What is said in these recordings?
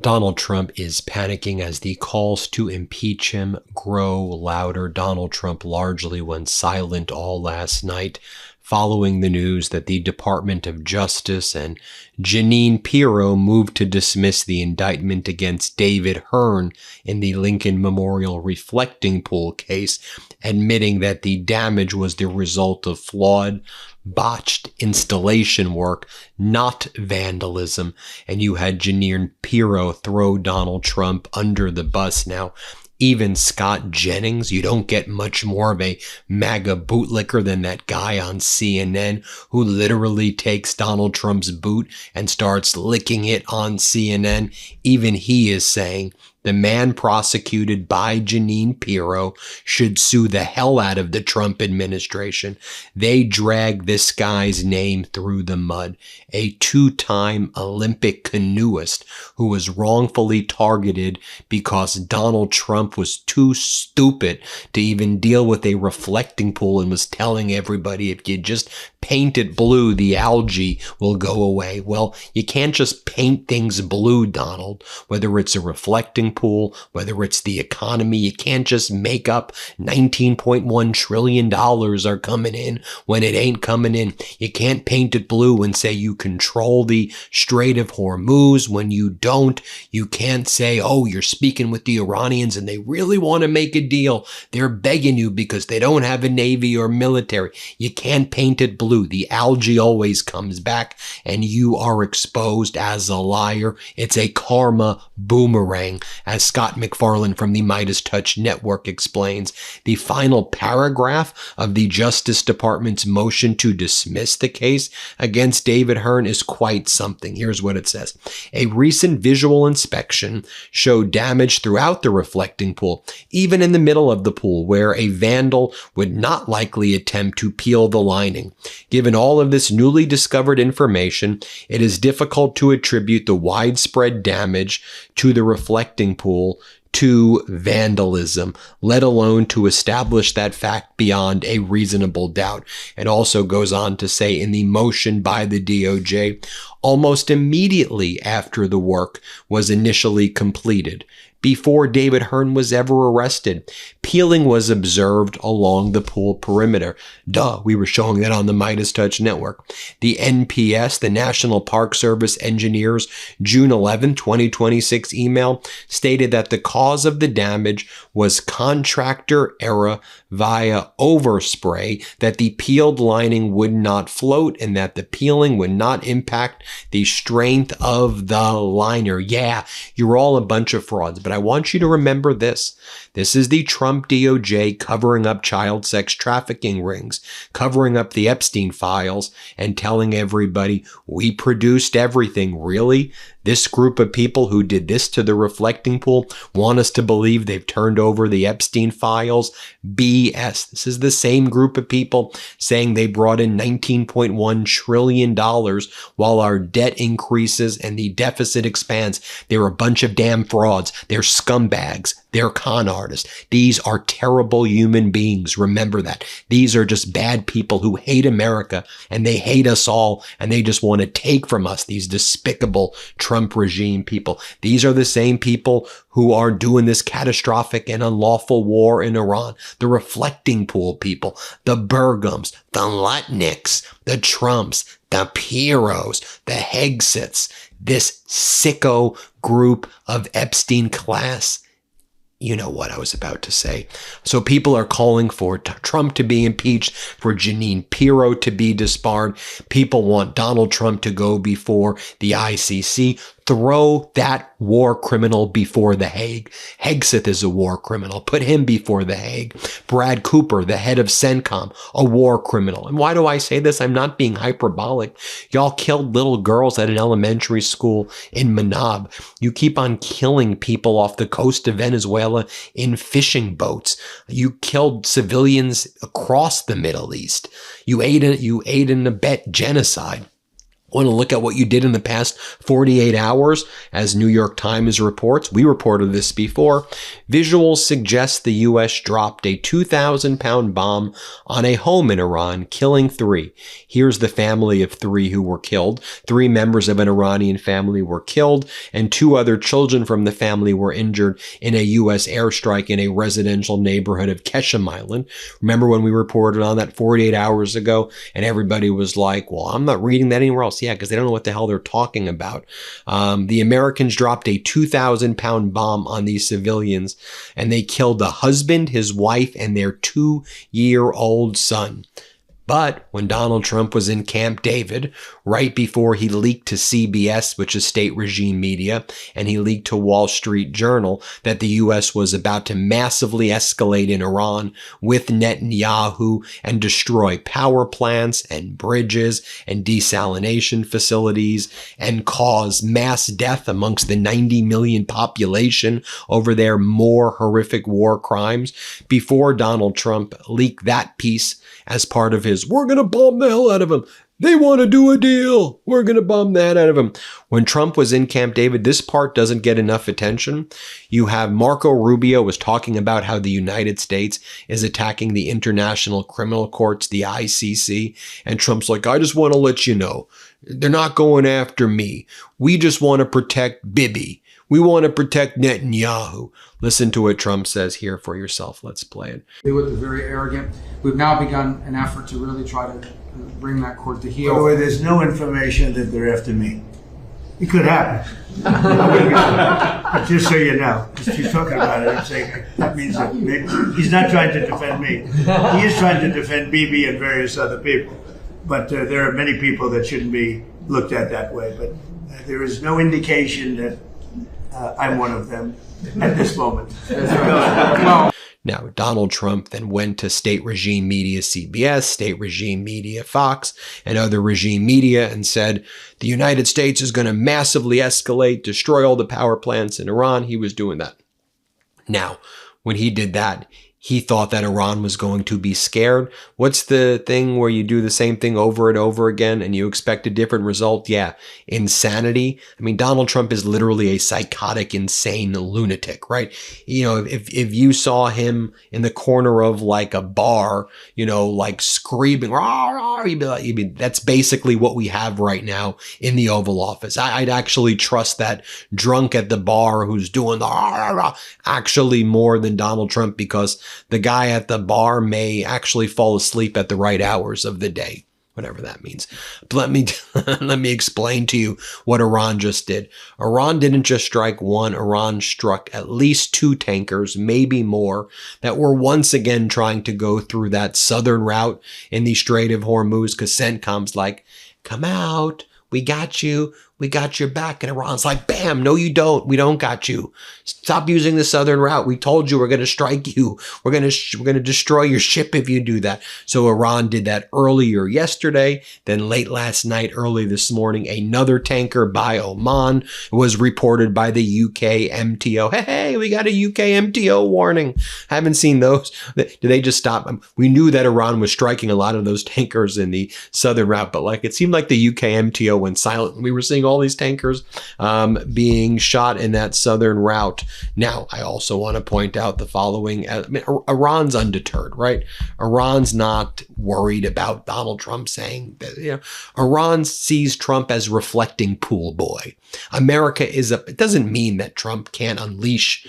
Donald Trump is panicking as the calls to impeach him grow louder. Donald Trump largely went silent all last night following the news that the Department of Justice and Jeanine Pirro moved to dismiss the indictment against David Hearn in the Lincoln Memorial reflecting pool case, admitting that the damage was the result of flawed, botched installation work, not vandalism. And you had Jeanine Pirro throw Donald Trump under the bus. Now, even Scott Jennings, you don't get much more of a MAGA bootlicker than that guy on CNN who literally takes Donald Trump's boot and starts licking it on CNN. Even he is saying the man prosecuted by Jeanine Pirro should sue the hell out of the Trump administration. They drag this guy's name through the mud. A two-time Olympic canoeist who was wrongfully targeted because Donald Trump was too stupid to even deal with a reflecting pool and was telling everybody if you just paint it blue, the algae will go away. Well, you can't just paint things blue, Donald, whether it's a reflecting pool, whether it's the economy. You can't just make up $19.1 trillion are coming in when it ain't coming in. You can't paint it blue and say you control the Strait of Hormuz when you don't. You can't say, oh, you're speaking with the Iranians and they really want to make a deal. They're begging you because they don't have a navy or military. You can't paint it blue. The algae always comes back and you are exposed as a liar. It's a karma boomerang, as Scott McFarlane from the MeidasTouch network explains. The final paragraph of the Justice Department's motion to dismiss the case against David Hearn is quite something. Here's what it says. A recent visual inspection showed damage throughout the reflecting pool, even in the middle of the pool, where a vandal would not likely attempt to peel the lining. Given all of this newly discovered information, it is difficult to attribute the widespread damage to the reflecting pool to vandalism, let alone to establish that fact beyond a reasonable doubt. It also goes on to say in the motion by the DOJ, almost immediately after the work was initially completed, before David Hearn was ever arrested, peeling was observed along the pool perimeter. Duh, we were showing that on the MeidasTouch network. The NPS, the National Park Service engineers, June 11, 2026 email stated that the cause of the damage was contractor error via overspray, that the peeled lining would not float and that the peeling would not impact the strength of the liner. Yeah, you're all a bunch of frauds. But I want you to remember this. This is the Trump DOJ covering up child sex trafficking rings, covering up the Epstein files, and telling everybody, we produced everything. Really? This group of people who did this to the reflecting pool want us to believe they've turned over the Epstein files? BS. This is the same group of people saying they brought in $19.1 trillion while our debt increases and the deficit expands. They're a bunch of damn frauds. They're scumbags. They're con artists. These are terrible human beings. Remember that. These are just bad people who hate America and they hate us all and they just want to take from us, these despicable Trump regime people. These are the same people who are doing this catastrophic and unlawful war in Iran. The reflecting pool people, the Burgums, the Lutnicks, the Trumps, the Pirros, the Hegseths, this sicko group of Epstein class. You know what I was about to say. So people are calling for Trump to be impeached, for Jeanine Pirro to be disbarred. People want Donald Trump to go before the ICC. Throw that war criminal before the Hague. Hegseth is a war criminal. Put him before the Hague. Brad Cooper, the head of CENTCOM, a war criminal. And why do I say this? I'm not being hyperbolic. Y'all killed little girls at an elementary school in Manab. You keep on killing people off the coast of Venezuela in fishing boats. You killed civilians across the Middle East. You aid and abet genocide. Want to look at what you did in the past 48 hours? As New York Times reports, we reported this before, visuals suggest the U.S. dropped a 2,000-pound bomb on a home in Iran, killing 3. Here's the family of 3 who were killed. 3 members of an Iranian family were killed, and 2 other children from the family were injured in a U.S. airstrike in a residential neighborhood of Keshem Island. Remember when we reported on that 48 hours ago, and everybody was like, well, I'm not reading that anywhere else. Yeah, because they don't know what the hell they're talking about. The Americans dropped a 2,000-pound bomb on these civilians, and they killed the husband, his wife, and their 2-year-old son. But when Donald Trump was in Camp David, right before he leaked to CBS, which is state regime media, and he leaked to Wall Street Journal that the U.S. was about to massively escalate in Iran with Netanyahu and destroy power plants and bridges and desalination facilities and cause mass death amongst the 90 million population over their more horrific war crimes, before Donald Trump leaked that piece as part of his, we're going to bomb the hell out of them. They want to do a deal. We're going to bomb that out of them. When Trump was in Camp David, this part doesn't get enough attention. You have Marco Rubio was talking about how the United States is attacking the International Criminal Courts, the ICC. And Trump's like, I just want to let you know, they're not going after me. We just want to protect Bibi. We want to protect Netanyahu. Listen to what Trump says here for yourself. Let's play it. They were very arrogant. We've now begun an effort to really try to bring that court to heel. By the way, there's no information that they're after me. It could happen. But just so you know, just keep talking about it. I'm saying that means that maybe he's not trying to defend me. He is trying to defend Bibi and various other people. But there are many people that shouldn't be looked at that way. But there is no indication that I'm one of them at this moment. Now, Donald Trump then went to state regime media CBS, state regime media Fox, and other regime media and said the United States is going to massively escalate, destroy all the power plants in Iran. He was doing that. Now, when he did that, he thought that Iran was going to be scared. What's the thing where you do the same thing over and over again and you expect a different result? Yeah, insanity. I mean, Donald Trump is literally a psychotic, insane lunatic, right? You know, if you saw him in the corner of like a bar, you know, like screaming, rah, rah, you'd be, that's basically what we have right now in the Oval Office. I'd actually trust that drunk at the bar who's doing the rah, rah, rah, actually more than Donald Trump, because the guy at the bar may actually fall asleep at the right hours of the day, whatever that means. But let me explain to you what Iran just did. Iran didn't just strike one. Iran struck at least 2 tankers, maybe more, that were once again trying to go through that southern route in the Strait of Hormuz, because CENTCOM's like, come out. We got you. We got your back. And Iran's like, bam, no, you don't. We don't got you. Stop using the southern route. We told you we're going to strike you. We're going to destroy your ship if you do that. So Iran did that earlier yesterday. Then late last night, early this morning, another tanker by Oman was reported by the UK MTO. Hey, we got a UK MTO warning. Haven't seen those. Did they just stop? We knew that Iran was striking a lot of those tankers in the southern route, but like it seemed like the UK MTO went silent. We were seeing all these tankers being shot in that southern route. Now, I also want to point out the following. I mean, Iran's undeterred, right? Iran's not worried about Donald Trump saying that, you know, Iran sees Trump as reflecting pool boy. America is it doesn't mean that Trump can't unleash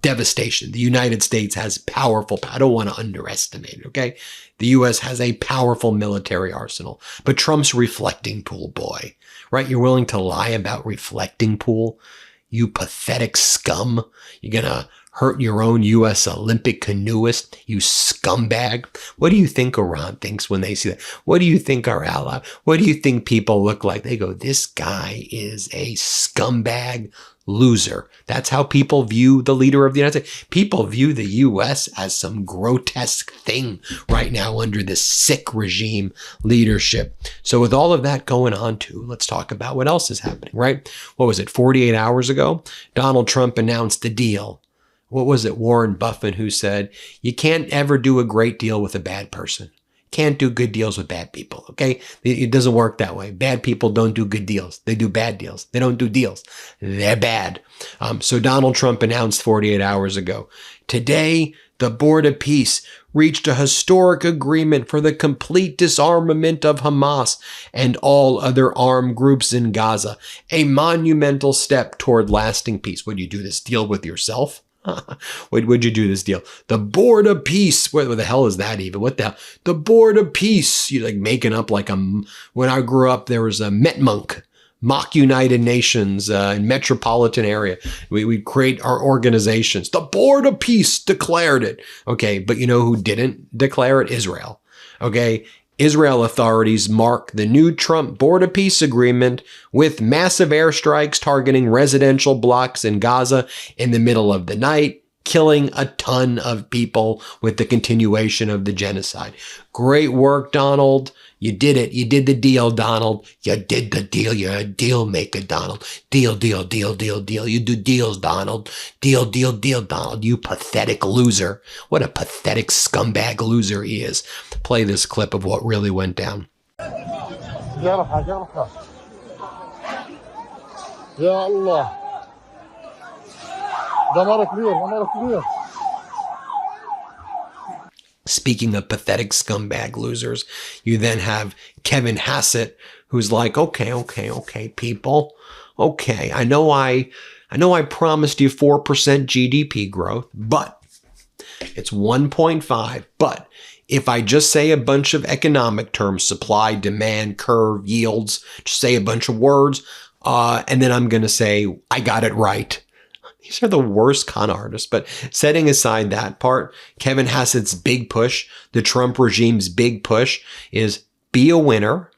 devastation. The United States has powerful, I don't want to underestimate it, okay? The U.S. has a powerful military arsenal, but Trump's reflecting pool boy, right? You're willing to lie about reflecting pool? You pathetic scum. You're going to hurt your own U.S. Olympic canoeist, you scumbag. What do you think Iran thinks when they see that? What do you think our ally? What do you think people look like? They go, this guy is a scumbag loser. That's how people view the leader of the United States. People view the U.S. as some grotesque thing right now under this sick regime leadership. So with all of that going on too, let's talk about what else is happening, right? What was it, 48 hours ago? Donald Trump announced a deal. What was it, Warren Buffett who said, you can't ever do a great deal with a bad person. can't do good deals with bad people, okay? It doesn't work that way. Bad people don't do good deals. They do bad deals. They don't do deals. They're bad. So Donald Trump announced 48 hours ago, today, the Board of Peace reached a historic agreement for the complete disarmament of Hamas and all other armed groups in Gaza, a monumental step toward lasting peace. Would you do this deal with yourself? Would you do this deal? The Board of Peace. What the hell is that even? What the hell? The Board of Peace. You're like making up like when I grew up, there was a Metmonk. Mock United Nations in metropolitan area. We create our organizations. The Board of Peace declared it. Okay, but you know who didn't declare it? Israel. Okay, Israel authorities mark the new Trump Board of Peace agreement with massive airstrikes targeting residential blocks in Gaza in the middle of the night, killing a ton of people with the continuation of the genocide. Great work, Donald. You did it. You did the deal, Donald. You did the deal. You're a deal maker, Donald. Deal, deal, deal, deal, deal. You do deals, Donald. Deal, deal, deal, Donald. You pathetic loser. What a pathetic scumbag loser he is. Play this clip of what really went down. Ya Allah. Speaking of pathetic scumbag losers, you then have Kevin Hassett, who's like, okay, people. Okay, I know I promised you 4% GDP growth, but it's 1.5. But if I just say a bunch of economic terms, supply, demand, curve, yields, just say a bunch of words, and then I'm going to say, I got it right. These are the worst con artists. But setting aside that part, Kevin Hassett's big push, the Trump regime's big push is be a winner,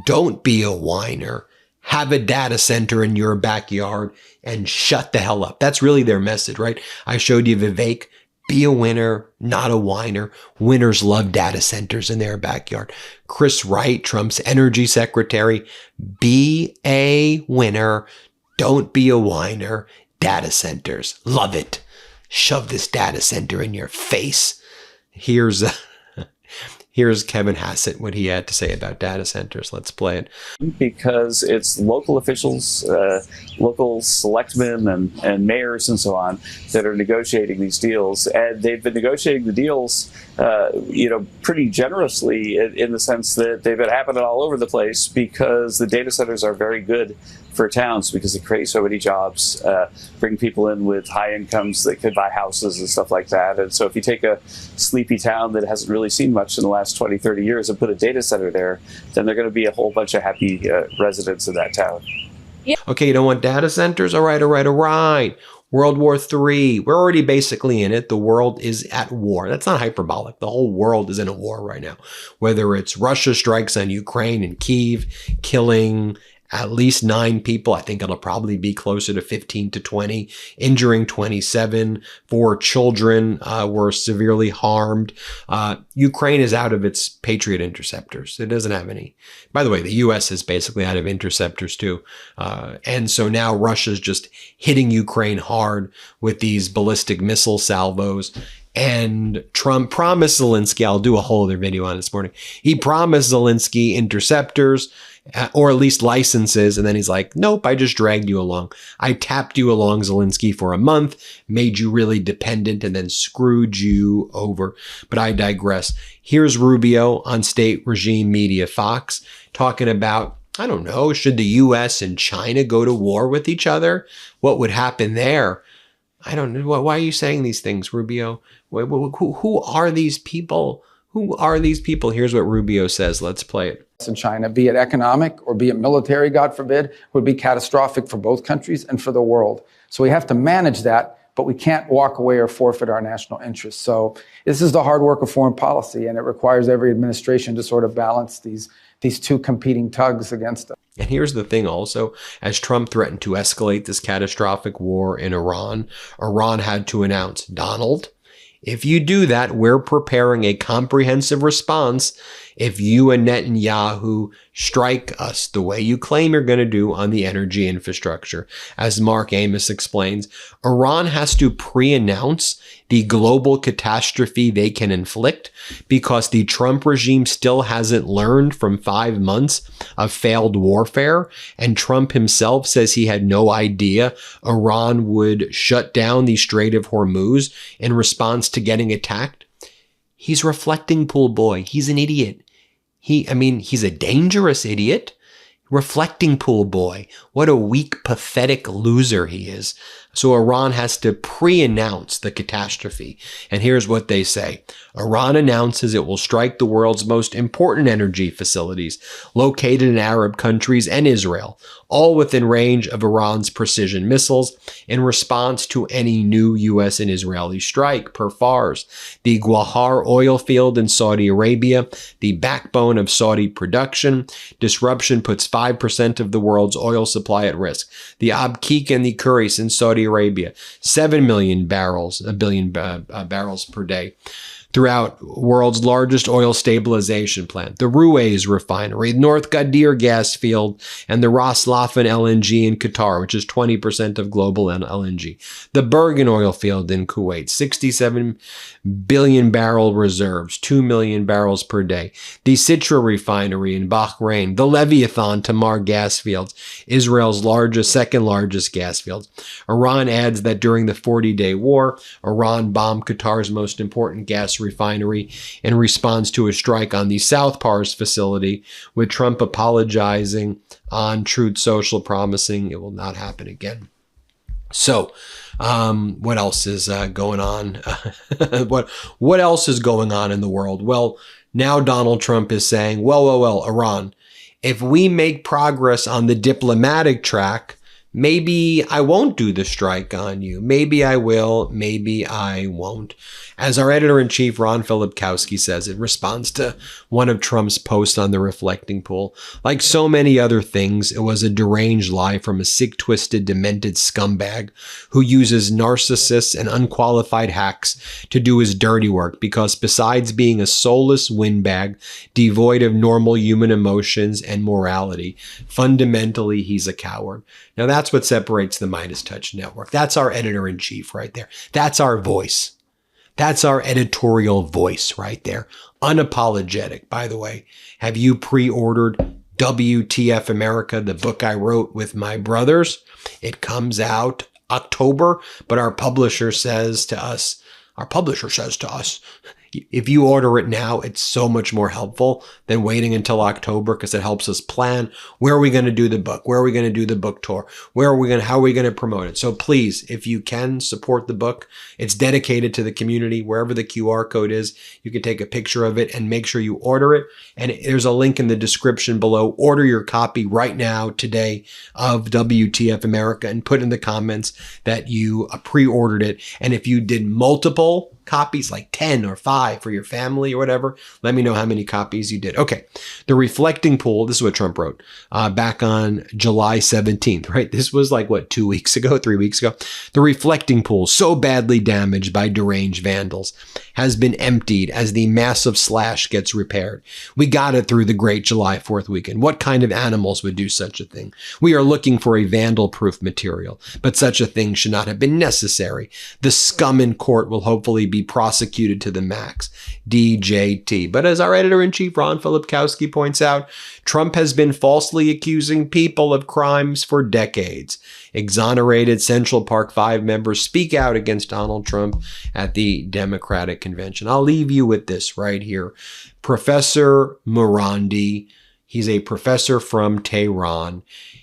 don't be a whiner, have a data center in your backyard, and shut the hell up. That's really their message, right? I showed you Vivek. Be a winner, not a whiner. Winners love data centers in their backyard. Chris Wright, Trump's energy secretary, be a winner, don't be a whiner. Data centers. Love it. Shove this data center in your face. Here's Kevin Hassett, what he had to say about data centers. Let's play it. Because it's local officials, local selectmen and mayors and so on that are negotiating these deals. And they've been negotiating the deals, pretty generously in the sense that they've been happening all over the place because the data centers are very good for towns because they create so many jobs, bring people in with high incomes that could buy houses and stuff like that. And so if you take a sleepy town that hasn't really seen much in the last 20, 30 years and put a data center there, then they're going to be a whole bunch of happy residents in that town. Okay, you don't want data centers? All right. World War III. We're already basically in it. The world is at war. That's not hyperbolic. The whole world is in a war right now. Whether it's Russia strikes on Ukraine and Kyiv, killing at least 9 people. I think it'll probably be closer to 15 to 20, injuring 27. 4 children were severely harmed. Ukraine is out of its Patriot interceptors. It doesn't have any. By the way, the U.S. is basically out of interceptors too. And so now Russia's just hitting Ukraine hard with these ballistic missile salvos. And Trump promised Zelensky, I'll do a whole other video on it this morning. He promised Zelensky interceptors, or at least licenses. And then he's like, nope, I just dragged you along. I tapped you along, Zelensky, for a month, made you really dependent, and then screwed you over. But I digress. Here's Rubio on state regime media Fox talking about, I don't know, should the U.S. and China go to war with each other? What would happen there? I don't know. Why are you saying these things, Rubio? Who are these people? Who are these people? Here's what Rubio says. Let's play it. In China, be it economic or be it military, God forbid, would be catastrophic for both countries and for the world. So we have to manage that, but we can't walk away or forfeit our national interests. So this is the hard work of foreign policy, and it requires every administration to sort of balance these two competing tugs against us. And here's the thing also, as Trump threatened to escalate this catastrophic war in Iran, Iran had to announce, Donald, if you do that, we're preparing a comprehensive response if you and Netanyahu strike us the way you claim you're going to do on the energy infrastructure. As Mark Amos explains, Iran has to pre-announce the global catastrophe they can inflict because the Trump regime still hasn't learned from 5 months of failed warfare. And Trump himself says he had no idea Iran would shut down the Strait of Hormuz in response to getting attacked. He's reflecting pool boy. He's an idiot. He's a dangerous idiot. Reflecting pool boy. What a weak, pathetic loser he is. So Iran has to pre-announce the catastrophe. And here's what they say. Iran announces it will strike the world's most important energy facilities located in Arab countries and Israel, all within range of Iran's precision missiles in response to any new U.S. and Israeli strike, per Fars. The Gwahar oil field in Saudi Arabia, the backbone of Saudi production. Disruption puts 5% of the world's oil supply at risk. The Abqaiq and the Kuris in Saudi Arabia, 7 million barrels, a billion barrels per day. Throughout world's largest oil stabilization plant, the Ruwais refinery, North Gadir gas field, and the Ras Laffan LNG in Qatar, which is 20% of global LNG. The Bergen oil field in Kuwait, 67 billion barrel reserves, 2 million barrels per day. The Sitra refinery in Bahrain, the Leviathan Tamar gas fields, Israel's second largest gas fields. Iran adds that during the 40-day war, Iran bombed Qatar's most important gas refinery in response to a strike on the South Pars facility, with Trump apologizing on Truth Social, promising it will not happen again. So, what else is going on? What else is going on in the world? Well, now Donald Trump is saying, well, Iran, if we make progress on the diplomatic track, maybe I won't do the strike on you. Maybe I will. Maybe I won't. As our editor-in-chief, Ron Filipkowski, says in response to one of Trump's posts on the reflecting pool, like so many other things, it was a deranged lie from a sick, twisted, demented scumbag who uses narcissists and unqualified hacks to do his dirty work because besides being a soulless windbag, devoid of normal human emotions and morality, fundamentally he's a coward. Now that's what separates the MeidasTouch network. That's our editor-in-chief right there. That's our voice. That's our editorial voice right there. Unapologetic, by the way. Have you pre-ordered WTF America, the book I wrote with my brothers? It comes out October, but our publisher says to us, if you order it now, it's so much more helpful than waiting until October because it helps us plan where are we going to do the book, where are we going to do the book tour, how are we going to promote it. So please, if you can support the book, it's dedicated to the community. Wherever the QR code is, you can take a picture of it and make sure you order it. And there's a link in the description below. Order your copy right now, today, of WTF America, and put in the comments that you pre-ordered it. And if you did multiple copies, like 10 or 5 for your family or whatever, let me know how many copies you did. Okay. The reflecting pool, this is what Trump wrote back on July 17th, right? This was like, 3 weeks ago? The reflecting pool, so badly damaged by deranged vandals, has been emptied as the massive slash gets repaired. We got it through the great July 4th weekend. What kind of animals would do such a thing? We are looking for a vandal-proof material, but such a thing should not have been necessary. The scum in court will hopefully be prosecuted to the max. DJT. But as our editor-in-chief, Ron Filipkowski, points out, Trump has been falsely accusing people of crimes for decades. Exonerated Central Park 5 members speak out against Donald Trump at the Democratic convention. I'll leave you with this right here. Professor Morandi, he's a professor from Tehran.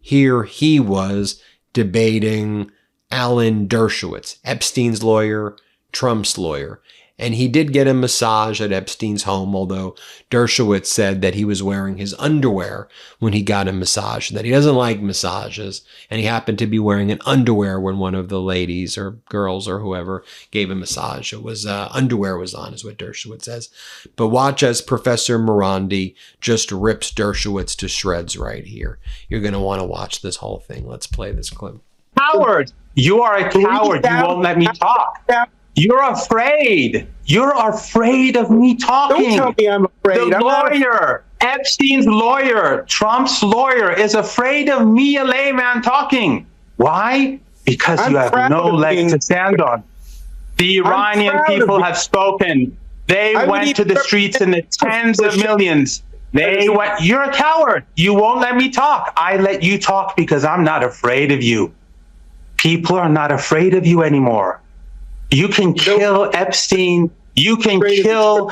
Here he was debating Alan Dershowitz, Epstein's lawyer, Trump's lawyer. And he did get a massage at Epstein's home, although Dershowitz said that he was wearing his underwear when he got a massage, that he doesn't like massages. And he happened to be wearing an underwear when one of the ladies or girls or whoever gave a massage. It was underwear was on, is what Dershowitz says. But watch as Professor Morandi just rips Dershowitz to shreds right here. You're going to want to watch this whole thing. Let's play this clip. Coward! You are a coward. You won't let me talk. You're afraid. You're afraid of me talking. Don't tell me I'm The lawyer, Epstein's lawyer, Trump's lawyer, is afraid of me, a layman, talking. Why? Because you have no leg to stand on. The Iranian people have spoken. They went to the streets in the tens of millions. They went. You're a coward. You won't let me talk. I let you talk because I'm not afraid of you. People are not afraid of you anymore. You can kill Epstein. You can kill.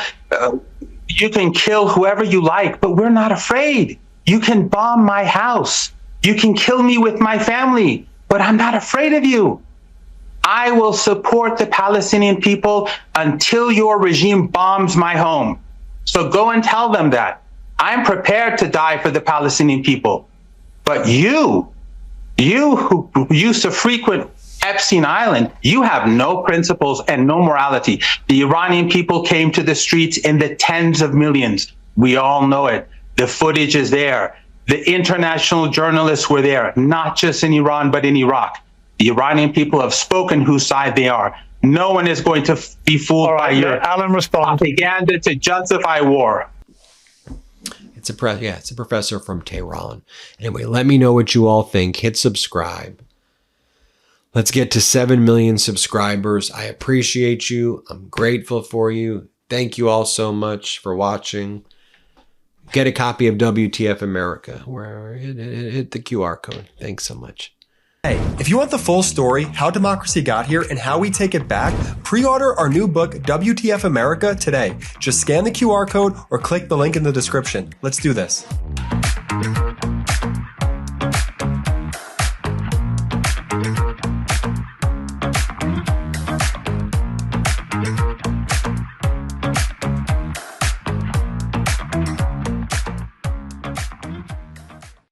You can kill whoever you like, but we're not afraid. You can bomb my house. You can kill me with my family, but I'm not afraid of you. I will support the Palestinian people until your regime bombs my home. So go and tell them that. I'm prepared to die for the Palestinian people. But you who used to frequent Epstein Island, you have no principles and no morality. The Iranian people came to the streets in the tens of millions. We all know it. The footage is there. The international journalists were there, not just in Iran, but in Iraq. The Iranian people have spoken whose side they are. No one is going to be fooled by your propaganda to justify war. It's a professor from Tehran. Anyway, let me know what you all think. Hit subscribe. Let's get to 7 million subscribers. I appreciate you. I'm grateful for you. Thank you all so much for watching. Get a copy of WTF America. Where hit the QR code. Thanks so much. Hey, if you want the full story, how democracy got here and how we take it back, pre-order our new book, WTF America, today. Just scan the QR code or click the link in the description. Let's do this.